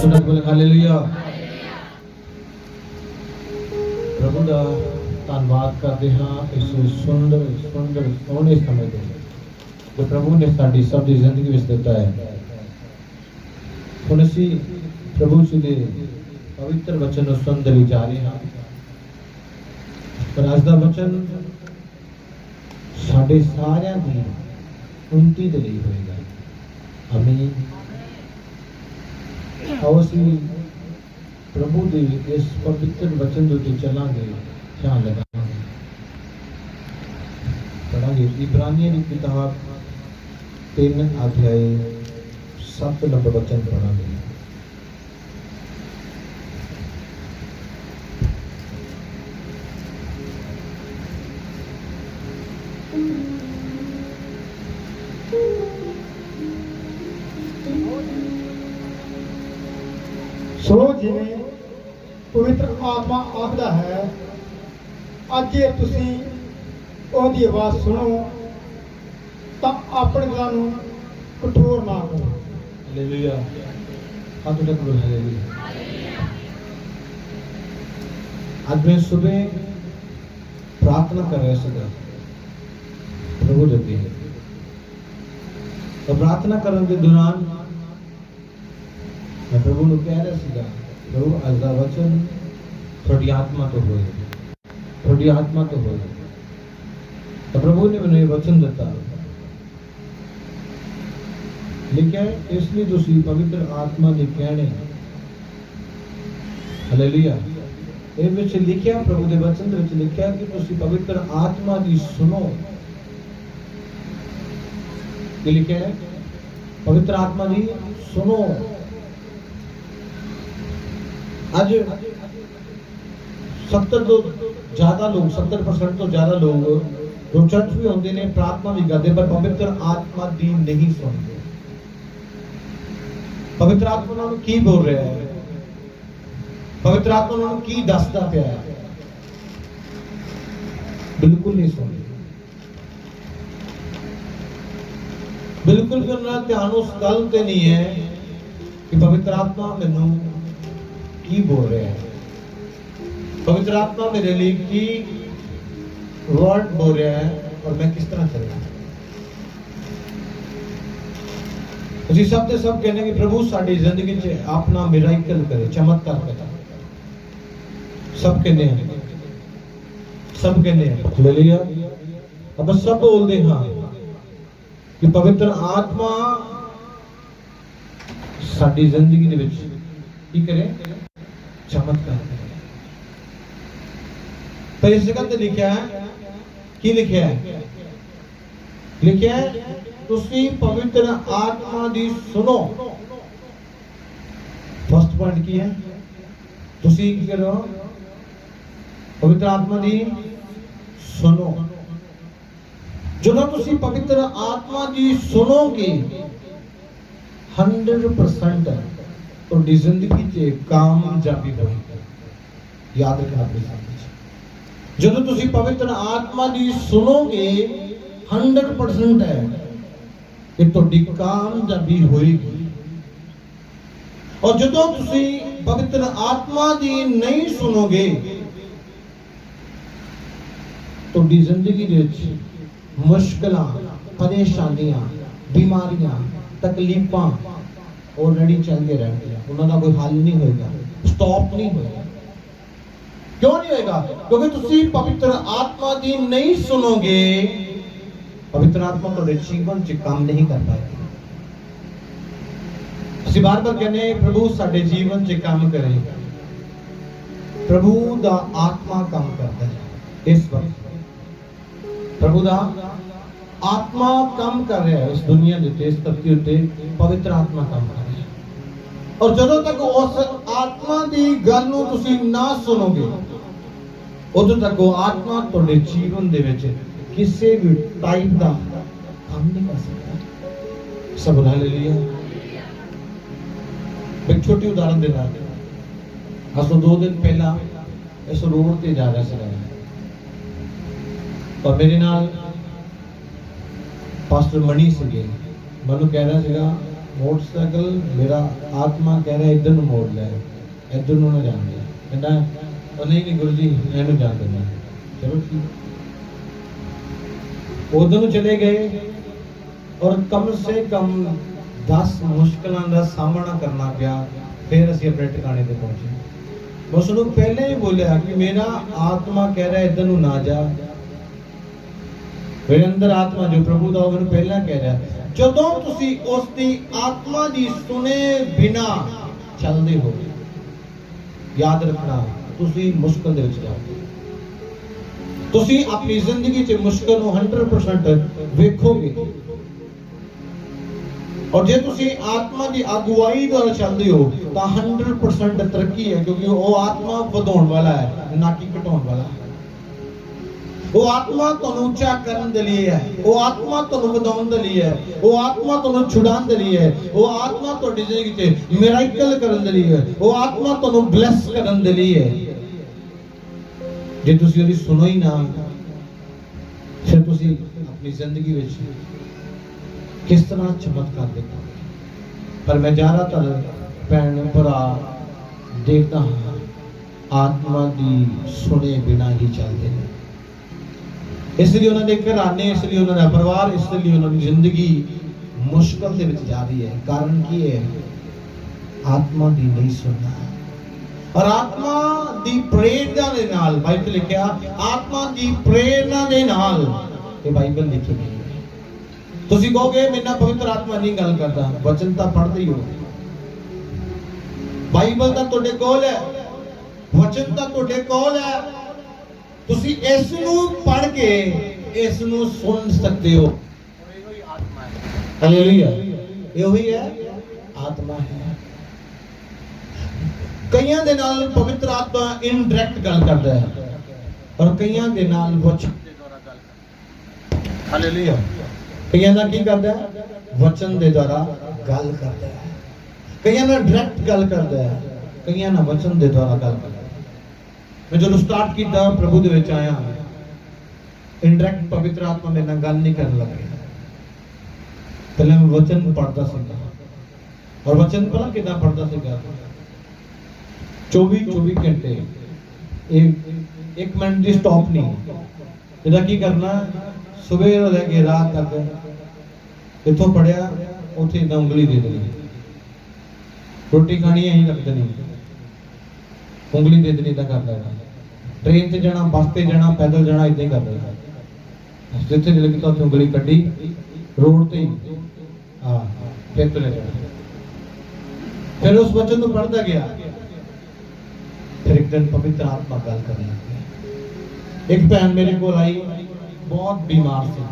Hallelujah. प्रभु का धन्यवाद करते हाँ इस सुंदर सुंदर सोहने समय दे जो प्रभु ने साड़ी सब की जिंदगी में दिता है। हुण असीं प्रभु जी के पवित्र वचन को सुन जा रहे हैं। पर अज का वचन साडे सारियां दी उन्नति दे लई होएगा। आमीन। आओ असीं प्रभु के इस पवित्र वचन के चलांगे, ध्यान लगांगे, पढ़ांगे। इब्रानियों की किताब 3 अध्याय 7 नंबर वचन पढ़ांगे। सो जिवें पवित्र आत्मा आखदा है, अजे तुसी ओहदी आवाज़ सुनो तां अपने दिलां नूं कठोर ना करो। हालेलुया। हाथ उठा के बोल हालेलुया। आज मैं सुबह प्रार्थना कर रहा था प्रभु देते हैं तो प्रार्थना करने के दौरान मैं प्रभु को कह रहा था, प्रभु अज का वचन थोड़ी आत्मा तो होए, थोड़ी आत्मा तो होए। तो प्रभु ने मैंने वचन दिता लिखा है, इसलिए तुसी पवित्र आत्मा के कहने। हालेलुया। ये विच लिखा प्रभु के वचन दे विच लिखा कि तुसी पवित्र आत्मा की सुनो। ये लिखा है पवित्र आत्मा की सुनो। आज 70% तो ज्यादा लोग जो चर्च भी होंगे ने प्रार्थना भी करते पर पवित्र आत्मा की नहीं सुनते। पवित्र आत्मा उन्होंने की बोल रहा है, पवित्र आत्मा उन्होंने की दसदा पिया है, बिल्कुल नहीं सुनते। बिल्कुल भी उन्होंने ध्यान उस गल ते नहीं है कि पवित्र आत्मा मैनू की बोल रहा है, पवित्र आत्मा मेरे लिए की वर्ड बोल रहा है और मैं किस तरह चलना। उसी सब के सब कहने कि प्रभु साड़ी जिंदगी च अपना मिराकल करे, चमत्कार करे। सब कहने हैं, सब कहने हैं हालेलुया। अब सब बोलते हाँ कि पवित्र आत्मा साड़ी जिंदगी दे विच की करे, चमत्कार करे। तो इस जगह पे लिखा है कि लिखा है, लिखा है तुसी पवित्र आत्मा दी सुनो। फर्स्ट पॉइंट की है, तुसी की करो, पवित्र आत्मा दी सुनो। जो तुसी पवित्र आत्मा दी सुनोगे 100% तो जिंदगी से कामयाबी होगी। याद रखना अपने साथ। जो तुसी पवित्र आत्मा दी सुनोगे 100% है कि तुहाडी कामयाबी होएगी। और जो तुसी पवित्र आत्मा दी नहीं सुनोगे तो जिंदगी दे विच मुश्किलां, परेशानियां, बीमारियां, तकलीफां ऑलरेडी चलते रहेंगे, उन्होंने कोई हल नहीं होगा, स्टॉप नहीं होगा। क्यों नहीं होगा? क्योंकि तुसी पवित्र आत्मा दी नहीं सुनोगे, पवित्र आत्मा तो जीवन च काम नहीं कर पाएगी। ਅਸੀਂ बार बार कहने प्रभु साडे जीवन च काम करे, प्रभु दा आत्मा काम करता है। इस वक्त प्रभु दा आत्मा काम कर रहा है इस दुनिया के, इस धरती उत्ते पवित्र आत्मा काम कर रहा है। और जदों तक उस आत्मा की गल नूं तुसीं ना सुनोगे उदों तक वो आत्मा तुहाडे जीवन दे विच किसी भी टाइप का काम नहीं कर सकता। सब हालेलुया। एक छोटी उदाहरण देना, असो 2 दिन पहला इस रोड ते जा रहा था और मेरे नाल पास्टर मणि से मैनू कह रहा था मोटरसाइकिल मेरा आत्मा कह रहा है इधर ਨੂੰ ਮੋੜ ਲੈ, इधर ਨੂੰ ਨਾ ਜਾਣ ਦੇ। ਕਹਿੰਦਾ ਉਹ नहीं गुरु जी ਇਹਨੂੰ ਜਾਣ ਦੇਣਾ। चलो ठीक, उधर ਨੂੰ चले गए और कम से कम 10 मुश्किलों का सामना करना पिया, फिर ਅਸੀਂ अपने ठिकाने ਤੇ पहुंचे। मैं उसਨੂੰ पहले ही बोलिया कि मेरा आत्मा कह रहा है इधर ਨੂੰ ना जा, मेरे अंदर आत्मा जो प्रभु ਦਾ ਉਹ ਮੈਨੂੰ ਪਹਿਲਾਂ ਕਹਿ ਰਿਹਾ, ਜਦੋਂ ਤੁਸੀਂ ਉਸ ਦੀ ਆਤਮਾ ਦੀ ਸੁਨੇ ਬਿਨਾ ਚੱਲਦੇ ਹੋ, ਯਾਦ ਰੱਖਣਾ ਤੁਸੀਂ ਮੁਸ਼ਕਲ ਦੇ ਵਿੱਚ ਜਾਓਗੇ। ਤੁਸੀਂ ਆਪਣੀ ਜ਼ਿੰਦਗੀ 'ਚ ਮੁਸ਼ਕਲ ਨੂੰ 100% ਵੇਖੋਗੇ। और जे तुसी आत्मा की अगुवाई द्वारा चलते हो तो 100% तरक्की है, क्योंकि वो आत्मा ਵਧਾਉਣ वाला है, ना कि घटाਉਣ वाला है। वो आत्मा ਤੁਹਾਨੂੰ ਉੱਚਾ ਕਰਨ ਦੇ ਲਈ ਹੈ, वो आत्मा ਤੁਹਾਨੂੰ ਵਧਾਉਣ ਦੇ ਲਈ ਹੈ, वो आत्मा ਤੁਹਾਨੂੰ ਛੁਡਾਉਣ ਦੇ ਲਈ ਹੈ, वो आत्मा ਤੁਹਾਡੀ ਜ਼ਿੰਦਗੀ 'ਚ ਮਿਰਾਕਲ ਕਰਨ ਦੇ ਲਈ ਹੈ, वो आत्मा ਤੁਹਾਨੂੰ ਬਲੈਸ ਕਰਨ ਦੇ ਲਈ ਹੈ। ਜੇ ਤੁਸੀਂ ਉਹਦੀ ਸੁਣੋ ਹੀ ਨਾ, ਫਿਰ ਤੁਸੀਂ ਆਪਣੀ ਜ਼ਿੰਦਗੀ ਵਿੱਚ किस तरह चमत्कार देखा। पर मैं ज्यादातर भैन भरा देखता हाँ आत्मा की सुने बिना ही चलते हैं, इसलिए उन्होंने घराने, इसलिए उन्होंने परिवार, इसलिए उन्होंने जिंदगी मुश्किल दे विच जा रही है। कारण की है? आत्मा की नहीं सुनना। और आत्मा की प्रेरणा दे नाल, बाइबल लिखा आत्मा की प्रेरणा दे नाल, ये बाइबल लिखी गई। ਤੁਸੀਂ ਕਹੋਗੇ ਮੇਰੇ ਨਾਲ ਪਵਿੱਤਰ ਆਤਮਾ ਨਹੀਂ ਗੱਲ ਕਰਦਾ, ਵਚਨ ਤਾਂ ਪੜ੍ਹਦੇ ਹੀ ਹੋ, ਬਾਈਬਲ ਤਾਂ ਤੁਹਾਡੇ ਕੋਲ ਹੈ, ਵਚਨ ਤਾਂ ਤੁਹਾਡੇ ਕੋਲ ਹੈ, ਤੁਸੀਂ ਇਸ ਨੂੰ ਪੜ੍ਹ ਕੇ ਇਸ ਨੂੰ ਸੁਣ ਸਕਦੇ ਹੋ। ਇਹੋ ਹੀ ਆਤਮਾ ਹੈ। ਹਾਲੇਲੂਇਆ, ਇਹੋ ਹੀ ਹੈ, ਆਤਮਾ ਹੈ। ਕਈਆਂ ਦੇ ਨਾਲ ਪਵਿੱਤਰ ਆਤਮਾ ਇਨਡਾਇਰੈਕਟ ਗੱਲ ਕਰਦਾ ਹੈ, ਔਰ ਕਈਆਂ ਦੇ ਨਾਲ ਵਚਨ ਦੇ ਦੁਆਰਾ ਗੱਲ ਕਰਦਾ ਹੈ। ਹਾਲੇਲੂਇਆ, ਕਈਆਂ ਨਾਲ ਕੀ ਕਰਦਾ ਹੈ? ਵਚਨ ਦੇ ਦੁਆਰਾ ਗੱਲ ਕਰਦਾ ਹੈ। ਕਈਆਂ ਨਾਲ ਡਾਇਰੈਕਟ ਗੱਲ ਕਰਦਾ ਹੈ, ਕਈਆਂ ਨਾਲ ਵਚਨ ਦੇ ਦੁਆਰਾ ਗੱਲ ਕਰਦਾ ਹੈ। ਮੈਂ ਜਦੋਂ ਸਟਾਰਟ ਕੀਤਾ ਪ੍ਰਭੂ ਦੇ ਵਿੱਚ ਆਇਆ, ਇਨਡਾਇਰੈਕਟ ਪਵਿੱਤਰ ਆਤਮਾ ਮੇਰੇ ਨਾਲ ਗੱਲ ਨਹੀਂ ਕਰਨ ਲੱਗਾ। ਪਹਿਲਾਂ ਮੈਂ ਵਚਨ ਪੜ੍ਹਦਾ ਸੀਗਾ, ਔਰ ਵਚਨ ਪਹਿਲਾਂ ਕਿਦਾਂ ਪੜ੍ਹਦਾ ਸੀਗਾ? 24 ਘੰਟੇ, ਇੱਕ ਮਿੰਟ ਦੀ ਸਟਾਪ ਨਹੀਂ। ਇਹਦਾ ਕੀ ਕਰਨਾ? ਸਵੇਰ ਤੋਂ ਲੈ ਕੇ ਰਾਤ ਤੱਕ ਇੱਥੋਂ ਪੜਿਆ, ਉੱਥੇ ਇਦਾਂ ਉਂਗਲੀ ਦੇ ਦੇਣੀ। ਰੋਟੀ ਖਾਣੀ ਐਂ ਰੱਖ ਦੇਣੀ, ਉਂਗਲੀ ਦੇ ਦੇਣੀ, ਇਦਾਂ ਕਰ ਲੈਣਾ। ਟ੍ਰੇਨ ਤੇ ਜਾਣਾ, ਬੱਸ ਤੇ ਜਾਣਾ, ਪੈਦਲ ਜਾਣਾ, ਇਦਾਂ ਹੀ ਕਰ ਲੈਣਾ। ਜਿੱਥੇ ਦਿਲ ਕੀਤਾ ਉੱਥੇ ਉਂਗਲੀ ਕੱਢੀ, ਰੋਡ ਤੇ ਹੀ ਫਿਰ ਤੁਰੇ ਜਾਣਾ। ਫਿਰ ਉਸ ਵਚਨ ਨੂੰ ਪੜ੍ਹਦਾ ਗਿਆ। ਫਿਰ ਇੱਕ ਦਿਨ ਪਵਿੱਤਰ ਆਤਮਾ ਗੱਲ ਕਰਨ ਲੱਗ ਗਿਆ। ਇੱਕ ਭੈਣ ਮੇਰੇ ਕੋਲ ਆਈ, बहुत बीमार सी,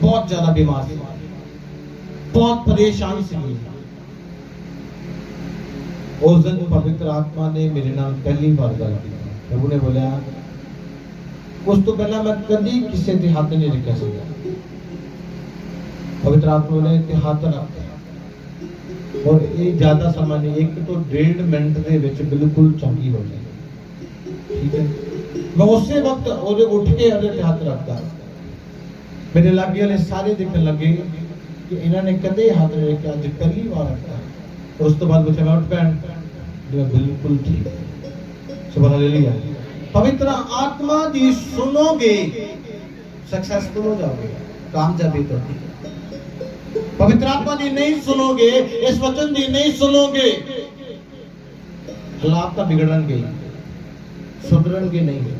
बहुत ज्यादा बीमार सी, बहुत परेशान सी। उस दिन पवित्र आत्मा ने मेरे नाल पहली बार गल की। प्रभु ने बोलिया, उस तो पहला मैं कभी किसी के हाथ नहीं रखा सीगा। पवित्र आत्मा ने ते हाथ रख, और ये ज्यादा समय नहीं, 1 ਤੋਂ 1.5 मिनट ਦੇ ਵਿੱਚ बिल्कुल चंगी हो जाए। ठीक है, मैं उसी वक्त उठे ਉਹਦੇ ਤੇ ਹੱਥ ਰੱਖਦਾ। ਮੇਰੇ ਲਾਗੇ ਵਾਲੇ ਸਾਰੇ ਦੇਖਣ ਲੱਗੇ ਕਿ ਇਹਨਾਂ ਨੇ ਕਦੇ ਹੱਥ ਨਹੀਂ ਰੱਖਿਆ, ਅੱਜ ਪਹਿਲੀ ਵਾਰ ਰੱਖਿਆ। ਉਸ ਤੋਂ ਬਾਅਦ ਪੁੱਛਿਆ, ਮੈਂ ਉੱਠ ਪੈਣ, ਬਿਲਕੁਲ ਠੀਕ। ਸੁਭਾਨ ਅੱਲਾਹ। ਪਵਿੱਤਰ ਆਤਮਾ ਦੀ ਸੁਣੋਗੇ, सक्सेसफुल हो जाओगे, कामयाबी होती है। पवित्र आत्मा दी नहीं सुनोगे, इस वचन दी नहीं सुनोगे, हालात तो बिगड़नगे, सुधरनगे नहीं।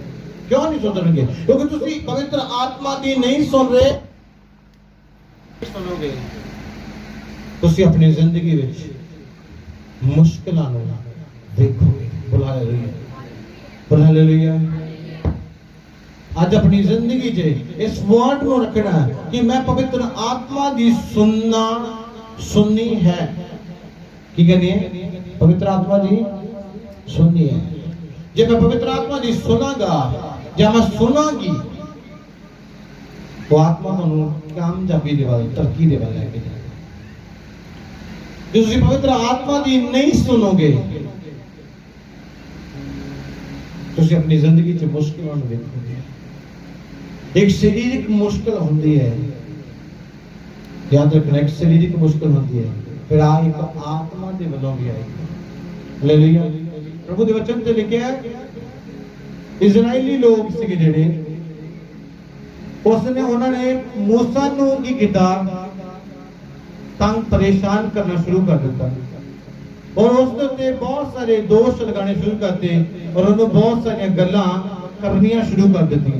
क्यों नहीं सुधरनगे? क्योंकि तुसी पवित्र आत्मा दी नहीं सुन रहे। सुनोगे तुसी अपनी जिंदगी विच मुश्किलां नूं देखोगे। बोल हालेलुया, बोल हालेलुया। आज अपनी जिंदगी च इस वर्ड को रखना कि मैं पवित्र आत्मा की सुननी है। की कहनी है? पवित्र आत्मा की सुननी है। जब मैं पवित्र आत्मा की सुनागा, जब मैं सुनागी, वो आत्मा को कामयाबी दे वाल, तरक्की दे वाल लेके जाएगा। जो तुम पवित्र आत्मा की नहीं सुनोगे, तुम अपनी जिंदगी च मुश्किलों को देखोगे। एक शारीरिक मुश्किल होती है, याद रखना, एक शारीरिक मुश्किल होती है, फिर आ एक आत्मा के वलों भी आएगी। हालेलुया। प्रभु के वचन ते लिखिया इजराइली लोग सीगे जेड़े, उसने उन्होंने मूसा नूं की किया, तंग परेशान करना शुरू कर दिता और उसके उत्ते बहुत सारे दोष लगाने शुरू करते और उन्होंने बहुत सारी गल्लां करनियां शुरू कर दी।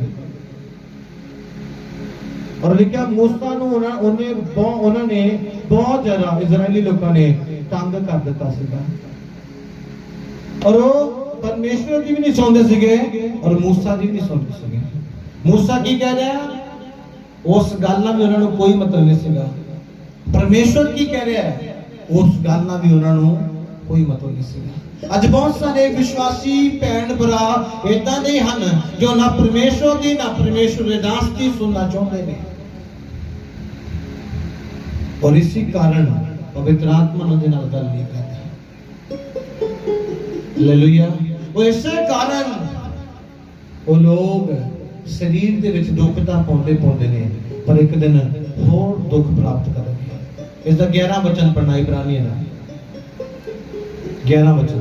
और लिखा मूसा नूं उन्होंने बहुत ज्यादा इजराइली लोगों ने तंग कर दिता सीगा और वो परमेश्वर की भी नहीं सुनते सीगे और मूसा की भी नहीं सुनते सीगे। मूसा की कह रहा, उस गल नाल भी उन्होंने कोई मतलब नहीं सीगा। परमेश्वर की कह रहा है, उस गल नाल भी उन्होंने कोई मतलब नहीं सीगा। अज बहुत सारे विश्वासी भैन भरा इदां दे हन जो ना परमेश्वर दी ना परमेश्वर दे दास दी सुनना चाहते हैं और इसी कारण पवित्र आत्मा उन्हां दे नाल गल नहीं करता। हालेलुया। वो इसे कारण वो लोग शरीर दे विच दुखता पाउंदे पाउंदे ने पर एक दिन होर दुख प्राप्त करेंगे। इसका 11 वचन पढ़ना इब्रानियों का 11 वचन।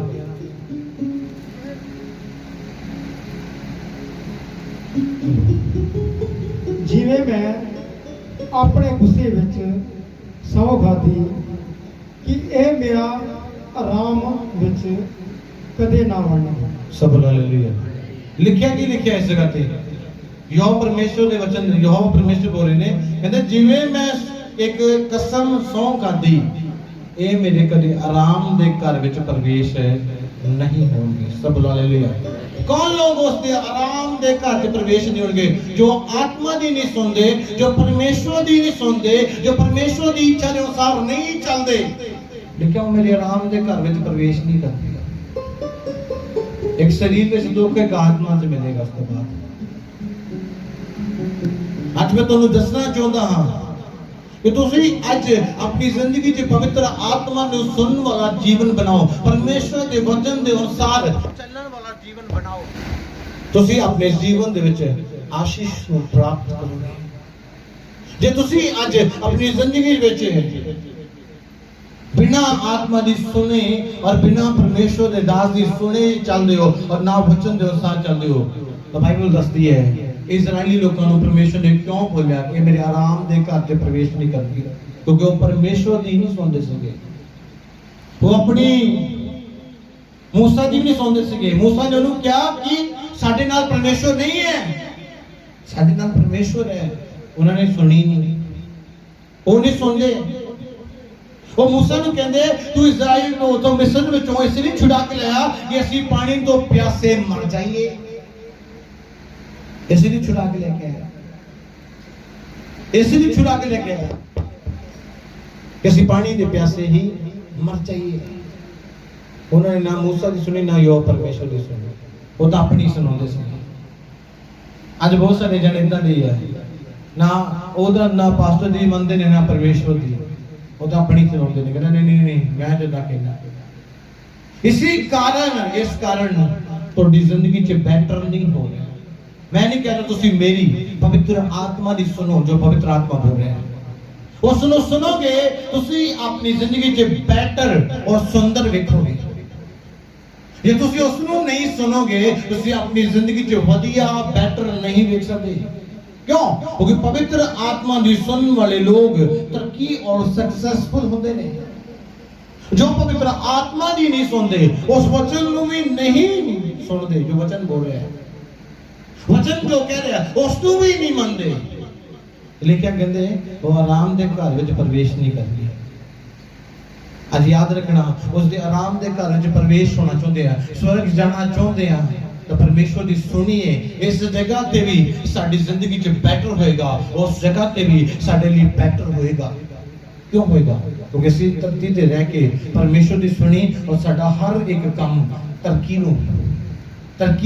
जिवें मैं अपने गुस्से विच सौ खाधी कि यह मेरा आराम विच कदे ना वड़ना। सब हालेलुया। लिखिया की लिखिया इस जगह पे यहोवा परमेश्वर के वचन, यहोवा परमेश्वर बोल रहे ने, कहते जिवें मैं एक कसम सौं खाधी, ये मेरे कदे आराम दे घर विच प्रवेश नहीं होंगे। सब हालेलुया। कौन लोग उसके आराम दे घर च प्रवेश नहीं होंगे? जो आत्मा दी नहीं सुनते, जो परमेश्वर दी नहीं सुनते, जो परमेश्वर दी इच्छा के अनुसार नहीं चलते। लिखा मेरे आराम दे घर विच प्रवेश नहीं करते। एक शरीर में दुख एक आत्मा से मिलेगा उसके बाद। आज मैं तुहानू दसना चाहता हाँ कि तुसी आज अपनी जिंदगी च पवित्र आत्मा नू सुनन वाला जीवन बनाओ, परमेश्वर के वचन के अनुसार चलने वाला जीवन बनाओ। तुसी अपने जीवन दे विच आशीष नू प्राप्त करोगे। जे तुसी आज अपनी जिंदगी विच बिना आत्मा दी सुने और बिना परमेश्वर के दास दी सुने चलते हो और ना वचन के अनुसार चलते हो, तो बाइबल दसदी है इजराइली लोगों को परमेश्वर ने क्यों बोलिया कि मेरे आराम दे घर ते प्रवेश नहीं करती, क्योंकि वो परमेश्वर दी नहीं सुनते सके। वो अपनी मूसा दी नहीं सुनते सके। मूसा ने उन्होंने क्या कि साडे नाल परमेश्वर नहीं है, साडे नाल परमेश्वर है। उन्होंने सुनी नहीं, वो नहीं सुनते। वो मूसा नूं कहंदे तू इजराइल नूं तो मिस्र विचों इसलिए छुड़ा के लाया कि असीं पानी तो प्यासे मर जाइए, इसलिए छुड़ा के लेके आया, इसलिए छुड़ा के लेके आया कि असीं पानी दे प्यासे ही मर जाइए। उन्होंने ना मूसा की सुनी ना यहोवा परमेश्वर की सुनी, वो तो अपनी सुनाते सी। अज बहुत सारे जन इदां दे है, ना ओदा ना पास्टर दी मनदे ने ना परमेश्वर दी, वो तो अपनी सुनाते ने, कहना नहीं मैं तो ना कहना। इसी कारण इस कारण थोड़ी जिंदगी च बेटर नहीं हो रहा। मैं नहीं कहता तुसी मेरी पवित्र आत्मा दी सुनो, जो पवित्र आत्मा बोल रहा है उसनो सुनोगे तुसी अपनी जिंदगी च बेटर और सुंदर वेखोगे। जे तुसी उसनो नहीं सुनोगे तुसी अपनी जिंदगी च वधिया बेटर नहीं वेख सकते। क्यों? क्योंकि पवित्र आत्मा दी सुनने वाले लोग तरक्की और सक्सेसफुल होते ने। जो पवित्र आत्मा दी नहीं सुनते उस वचन को भी नहीं सुनते जो वचन बोल रहे हैं, वचन जो कह रहा है उसको भी नहीं मानते। लेकिन कहते वो आराम दे घर विच प्रवेश नहीं करती। आज याद रखना, उसके आराम दे घर विच प्रवेश होना चाहते हैं, स्वर्ग जाना चाहते हैं, तो परमेश्वर की सुनिए। इस जगह पे भी साडी जिंदगी च बेटर होएगा, उस जगह पे भी साडे लिए बेटर होएगा। क्यों होएगा? क्योंकि असीं धरती ते रह के परमेश्वर की सुनी और साडा हर एक काम तरक्की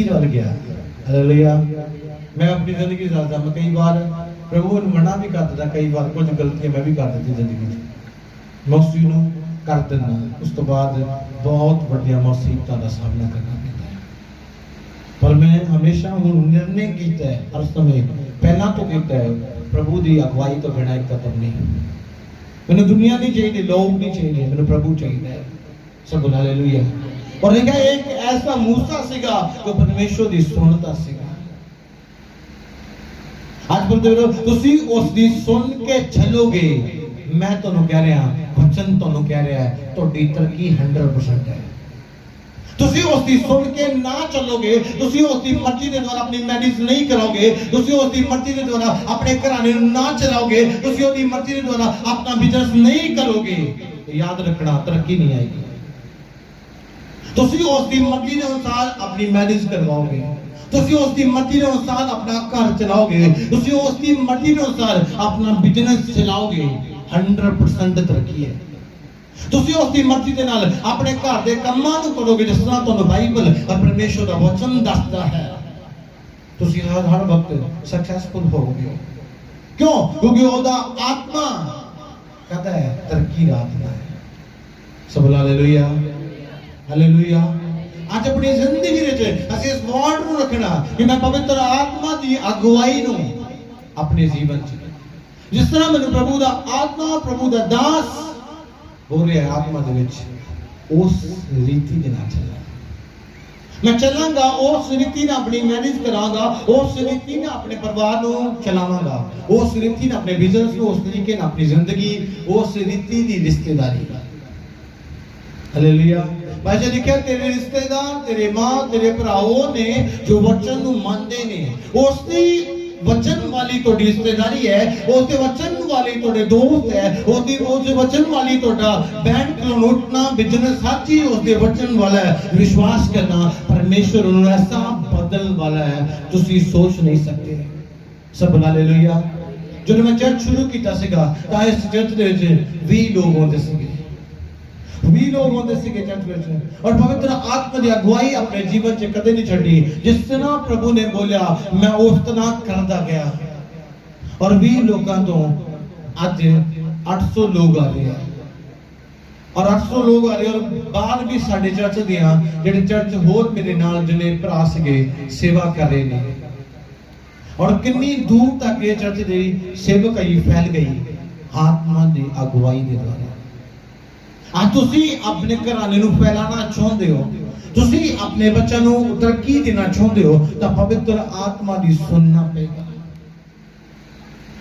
वाल गया। हालेलुया। मैं अपनी जिंदगी दसदा, मैं कई बार प्रभु ने मना भी कर दिता, कई बार कुछ गलतियां मैं भी कर दी जिंदगी में, मैं उस चीज कर देना। उस तो बाद बहुत बड़िया मुसीबतों का सामना करना पैदा है। पर मैं हमेशा निर्णय किया है, हर समय पहला तो किया है प्रभु की अगुवाई तो बिना एक कदम नहीं। मैंने दुनिया नहीं चाहिए, लोग नहीं चाहिए, मैंने प्रभु चाहिए। सब बोला हालेलुया। और देखा एक ऐसा मूसा सीगा जो परमेश्वर दी सुनता सीगा। आज बोलते हो तुसी उस दी सुन के चलोगे, मैं ਤੁਹਾਨੂੰ ਕਹਿ ਰਿਹਾ वचन ਤੁਹਾਨੂੰ ਕਹਿ ਰਿਹਾ ਹੈ ਤੁਹਾਡੀ ਤਰੱਕੀ 100% ਹੈ। ਤੁਸੀਂ ਉਸ ਦੀ ਸੁਣ ਕੇ ਨਾ ਚੱਲੋਗੇ, ਤੁਸੀਂ ਉਸ ਦੀ ਮਰਜ਼ੀ ਦੇ ਦੁਆਰਾ ਆਪਣੀ ਮੈਨੇਜ ਨਹੀਂ ਕਰੋਗੇ, ਤੁਸੀਂ ਉਸ ਦੀ ਮਰਜ਼ੀ ਦੇ ਦੁਆਰਾ ਆਪਣੇ ਘਰਾਣੇ ਨੂੰ ਨਾ ਚਲਾਓਗੇ, ਤੁਸੀਂ ਉਹਦੀ ਮਰਜ਼ੀ ਦੇ ਦੁਆਰਾ ਆਪਣਾ ਬਿਜ਼ਨਸ ਨਹੀਂ ਕਰੋਗੇ, ਯਾਦ ਰੱਖਣਾ ਤਰੱਕੀ ਨਹੀਂ ਆਏਗੀ। ਤੁਸੀਂ ਉਸ ਦੀ ਮਰਜ਼ੀ ਦੇ ਅਨੁਸਾਰ ਆਪਣੀ ਮੈਨੇਜ ਕਰਵਾਓਗੇ, ਤੁਸੀਂ ਉਸ ਦੀ ਮਰਜ਼ੀ ਦੇ ਅਨੁਸਾਰ ਆਪਣਾ ਘਰ ਚਲਾਓਗੇ, ਤੁਸੀਂ ਉਸ ਦੀ ਮਰਜ਼ੀ ਦੇ ਅਨੁਸਾਰ ਆਪਣਾ ਬਿਜ਼ਨਸ ਚਲਾਓਗੇ, 100% ਤਰੱਕੀ ਹੈ। ਤੁਸੀਂ ਉਸ ਦੀ ਮਰਜ਼ੀ ਦੇ ਨਾਲ ਆਪਣੇ ਘਰ ਦੇ ਕੰਮਾਂ ਨੂੰ ਕਰੋਗੇ ਜਿਸ ਤਰ੍ਹਾਂ ਤੁਹਾਨੂੰ ਬਾਈਬਲ ਔਰ ਪਰਮੇਸ਼ਰ ਦਾ ਵਚਨ ਦੱਸਦਾ ਹੈ, ਤੁਸੀਂ ਹਰ ਵਕਤ ਸਕਸੈਸਫੁਲ ਹੋਵੋਗੇ। ਕਿਉਂ? ਕਿਉਂਕਿ ਉਹਦਾ ਆਤਮਾ ਕਹਿੰਦਾ ਹੈ ਤਰੱਕੀ ਦਾ ਆਤਮਾ ਹੈ। ਸਭ ਹਾਲੇਲੂਇਆ ਹਾਲੇਲੂਇਆ। ਅੱਜ ਆਪਣੀ ਜ਼ਿੰਦਗੀ ਵਿੱਚ ਅਸੀਂ ਇਸ ਵਾਰਡ ਨੂੰ ਰੱਖਣਾ ਕਿ ਮੈਂ ਪਵਿੱਤਰ ਆਤਮਾ ਦੀ ਅਗਵਾਈ ਨੂੰ ਆਪਣੇ ਜੀਵਨ 'ਚ, ਜਿਸ ਤਰ੍ਹਾਂ ਮੈਨੂੰ ਪ੍ਰਭੂ ਦਾ ਆਤਮਾ ਪ੍ਰਭੂ ਦਾ ਦਾਸ ਹੋ ਰਿਹਾ ਆਤਮਾ ਦੇ ਵਿੱਚ, ਉਸ ਰੀਤੀ ਦੇ ਨਾਲ ਚੱਲਾਂ। ਮੈਂ ਚੱਲਾਂਗਾ ਉਸ ਰੀਤੀ ਨਾਲ ਆਪਣੀ ਮੈਨੇਜ ਕਰਾਂਗਾ, ਉਸ ਰੀਤੀ ਨਾਲ ਆਪਣੇ ਪਰਿਵਾਰ ਨੂੰ ਚਲਾਵਾਂਗਾ, ਉਸ ਰੀਤੀ ਨਾਲ ਆਪਣੇ ਬਿਜ਼ਨਸ ਨੂੰ, ਉਸ ਤਰੀਕੇ ਨਾਲ ਆਪਣੀ ਜ਼ਿੰਦਗੀ, ਉਸ ਰੀਤੀ ਦੀ ਰਿਸ਼ਤੇਦਾਰੀ। ਹਾਲੇਲੂਇਆ। ਬਾਈਬਲ ਲਿਖਿਆ ਤੇਰੇ ਰਿਸ਼ਤੇਦਾਰ, ਤੇਰੇ ਮਾਂ, ਤੇਰੇ ਭਰਾਓ ਨੇ ਜੋ ਵਚਨ ਨੂੰ ਮੰਨਦੇ ਨੇ, ਉਸ ਦੀ वचन वाली तोड़ी रिश्तेदारी है, उसके वचन वाली तोड़े दोस्त है, उसकी उस वचन वाली तोड़ा बैंक को उठना बिजनेस साची उसके वचन वाला है। विश्वास करना परमेश्वर उन्हें ऐसा बदल वाला है तुसी सोच नहीं सकते। सब हालेलुया। जो मैं चर्च शुरू किया सीगा तां इस चर्च दे विच 20 लोग होंदे सीगे, 20 लोग होंदे सीगे चर्च विच, और पवित्र आत्मा की अगुवाई अपने जीवन च कदे नहीं छड्डी। जिस तरह प्रभु ने बोलिया मैं उस तरह करदा गया, और 20 लोगों तो आज 800 लोग आ रहे हैं, और 800 लोग आ रहे हैं, और बाहर भी साडे चर्च दियां जेडे चर्च होर मेरे नाल जिने भरा सीगे सेवा कर रहे ने, और कितनी दूर तक ये चर्च दी सेवकाई फैल गई आत्मा की अगुवाई के द्वारा। आज तुसी अपने घराने नूं फैलाना चाहते हो, तुसी अपने बच्चों नूं तरक्की देना चाहते हो, तो पवित्र आत्मा दी सुनना पड़ेगा।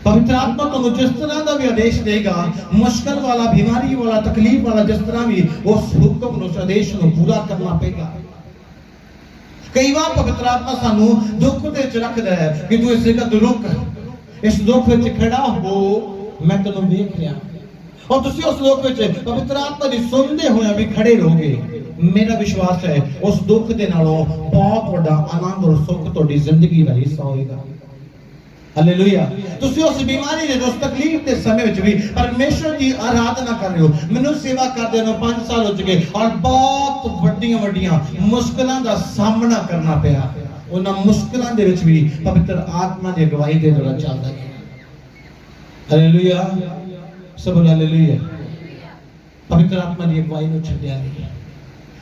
पवित्र आत्मा तुहानूं जिस तरह का भी आदेश देगा, मुश्किल वाला, बीमारी वाला, तकलीफ वाला, जिस तरह भी उस हुक्म उस आदेश नूं पूरा करना पड़ेगा। कई बार पवित्र आत्मा सानू दुख दे च रखदा है कि तू इस जगह रुक, इस दुख विच खड़ा हो, मैं तैनूं देख रहा, और तुसी उस दुख विच पवित्र आत्मा दी सुनदे होया भी खड़े रहोगे। मेरा विश्वास है उस दुख दे नालों बहुत बड़ा आनंद और सुख तुहाडी जिंदगी दा हिस्सा होएगा। हालेलुया। तुसी उस बीमारी दे, उस तकलीफ दे समय विच भी परमेश्वर की आराधना कर रहे हो। मैनूं सेवा करदे नूं 5 साल हो चुके, और बहुत वड्डियां वड्डियां मुश्किलां दा सामना करना पिया। उन्हां मुश्किलां दे विच भी पवित्र आत्मा दी अगवाई दे द्वारा चलदा है। हालेलुया। सब हालेलुया। पवित्र आत्मा की अगवाई नूं छड्डिया नहीं।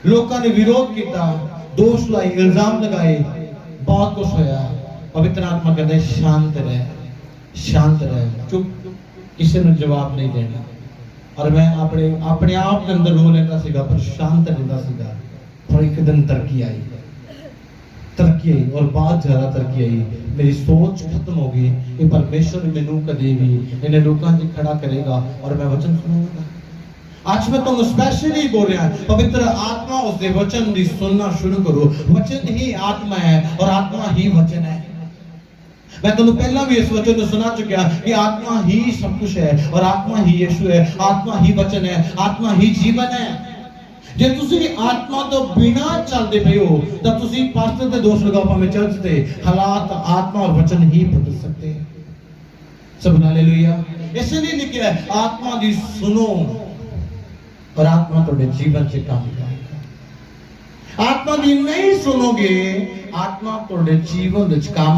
लोकां ने विरोध किया, दोष लाए, इल्जाम लगाए, बहुत कुछ होया। पवित्र आत्मा कहते शांत रह, शांत रह, चुप, किसी ने जवाब नहीं देना। और मैं अपने आप के अंदर रो लेता सीगा, पर शांत रहता सीगा। और एक दिन तरक्की आई, और बहुत ज्यादा तरक्की आई। मेरी सोच खत्म हो गई कि परमेश्वर मैनू कदे भी इन्हें लोगों से खड़ा करेगा और मैं वचन सुनूंगा। आज मैं तुम स्पेशली बोल रहा हूं, पवित्र आत्मा उसके वचन की सुनना शुरू करो। वचन ही आत्मा है और आत्मा ही वचन है। मैं तुम पहला भी इस वचन को सुना चुका कि आत्मा ही सब कुछ है, और आत्मा ही यीशु है, आत्मा ही वचन है, आत्मा ही जीवन है। जे तुसी आत्मा तो बिना चलते पे हो तो तुसी पास्टर ते दोष लगाओ, भाਵੇਂ चर्च ते हालात आत्मा और वचन ही बदल सकते हैं। सब हालेलुया। इसलिए लिखा है आत्मा दी सुनो, और आत्मा तुम्हारे जीवन से काम करेगा। आत्मा दी नहीं सुनोगे, आत्मा तुम्हारे जीवन में काम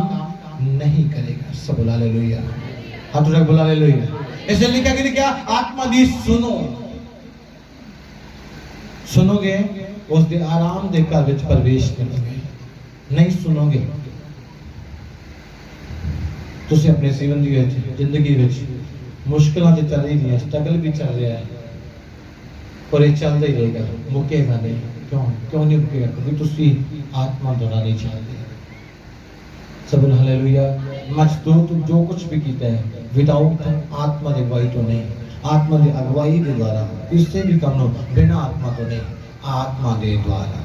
नहीं करेगा। सब हालेलुया। हाथ उठा के बोला हालेलुया। इसलिए लिखा कि क्या आत्मा दी सुनो, सुनोगे उस दे आराम दे घर विच प्रवेश करोगे। नहीं सुनोगे तुसी अपने जीवन दी जिंदगी विच मुश्किलों से चल रही है, स्ट्रगल भी चल रहा है, और ये चलता ही रहेगा, मुकेगा नहीं। क्यों क्यों नहीं मुकेगा? क्योंकि तुसी आत्मा द्वारा नहीं चलते। सब हालेलुया। मजदूर तो जो कुछ भी कीता है विदाउट आत्मा की अगवाई तो नहीं, आत्मा की अगवाई के द्वारा इससे भी कम हो, बिना आत्मा तो नहीं, आत्मा के द्वारा।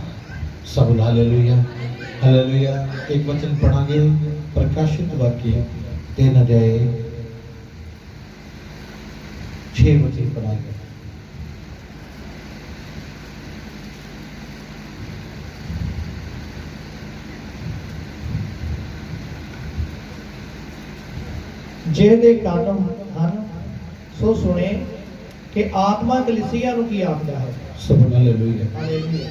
सब हालेलुया हालेलुया। एक वचन पढ़ांगे, प्रकाशित वाक्य 3 अध्याय 6 वचन पढ़ांगे। जे दे कानून ਹਨ सो सुने कि आत्मा कलीसिया ਨੂੰ ਕੀ ਆਖਦਾ ਹੈ। सब हालेलुया। हालेलुया।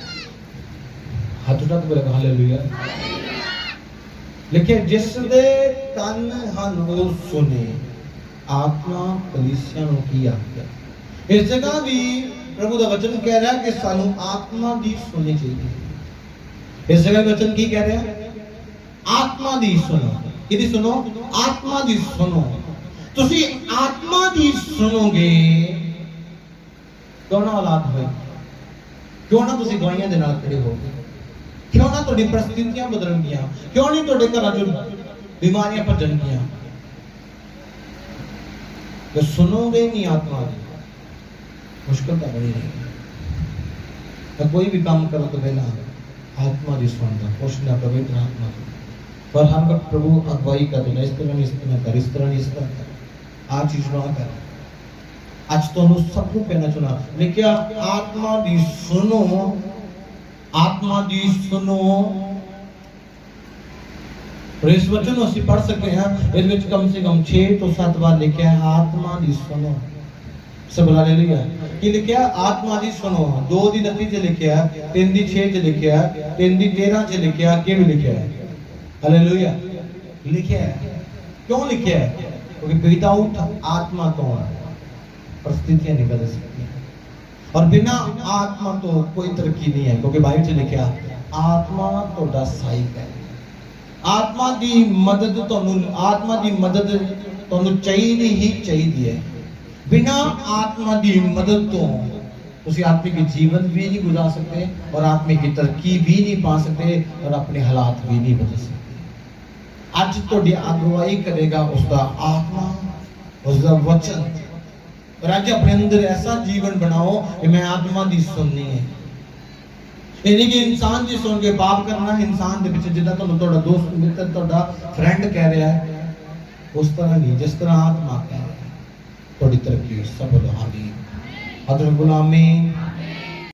हाथ उठा के बोलेगा हालेलुया। लिखे जिस दे कान ਹਨ ਉਹ सुने आत्मा कलीसिया ਨੂੰ ਕੀ ਆਖਦਾ। इस जगह भी प्रभु का वचन कह रहा है कि सानू आत्मा दी सुननी चाहिए। इस जगह वचन की कह रहा है? आत्मा दी सुनो। किदी सुनो? आत्मा दी सुनो। तुसी आत्मा दी सुनोगे क्यों ना औलाद होए, क्यों ना तुसी गवाइयां दे नाल खड़े होगे, क्यों ना तुहाडी परिस्थितियां बदलणगियां, क्यों नहीं तुहाडे घरां चों बीमारियां भजणगियां। तो सुनोगे नहीं आत्मा दी, मुश्किल तो बड़ी रहेगी। तो कोई भी काम करो तो पहला आत्मा दी सुनना, पूछना पवित्र आत्मा को। पर हर वक्त प्रभु अगवाई कर देना, इस तरह नहीं, इस तरह कर, इस तरह नहीं, इस तरह कर, आ चीज ना कर। आज तो सब को कहना चुना लिखिया आत्मा दी सुनो, आत्मा दी सुनो। और इस वचन को ਅਸੀਂ पढ़ सकते हैं, इस ਵਿੱਚ कम से कम 6 तो 7 बार लिखा है आत्मा दी सुनो। सब हालेलुया। कि लिखा आत्मा दी सुनो। 2 दी 29 च लिखा, 3 दी 6 च लिखा, 3 दी 13 च लिखा, कि भी लिखा है हालेलुया। लिखा है क्यों लिखा है? क्योंकि विदाउट आत्मा तो परिस्थितियां नहीं बदल सकती, और बिना आत्मा तो कोई तरक्की नहीं है। क्योंकि बाइबल में लिखा आत्मा तोड़ा सहायक है। आत्मा दी मदद तोनू, आत्मा दी मदद तोनू चाहिए ही चाहिए है। बिना आत्मा दी मदद तो तुसी आत्मिक जीवन भी नहीं गुजार सकते, और आत्मिक की तरक्की भी नहीं पा सकते, और अपने हालात भी नहीं बदल सकते। आज तो अगुवाई करेगा उसका आत्मा, उसका वचन। और आज अपने अंदर ऐसा जीवन बनाओ कि मैं आत्मा दी सुननी है। यानी कि इंसान जी सुन के पाप करना, इंसान के पीछे जितना तुम थोड़ा दोस्त मित्र थोड़ा फ्रेंड कह रहा है उस तरह नहीं, जिस तरह आत्मा कह रहा है। थोड़ी तरक्की सब हावी हजरत गुलामी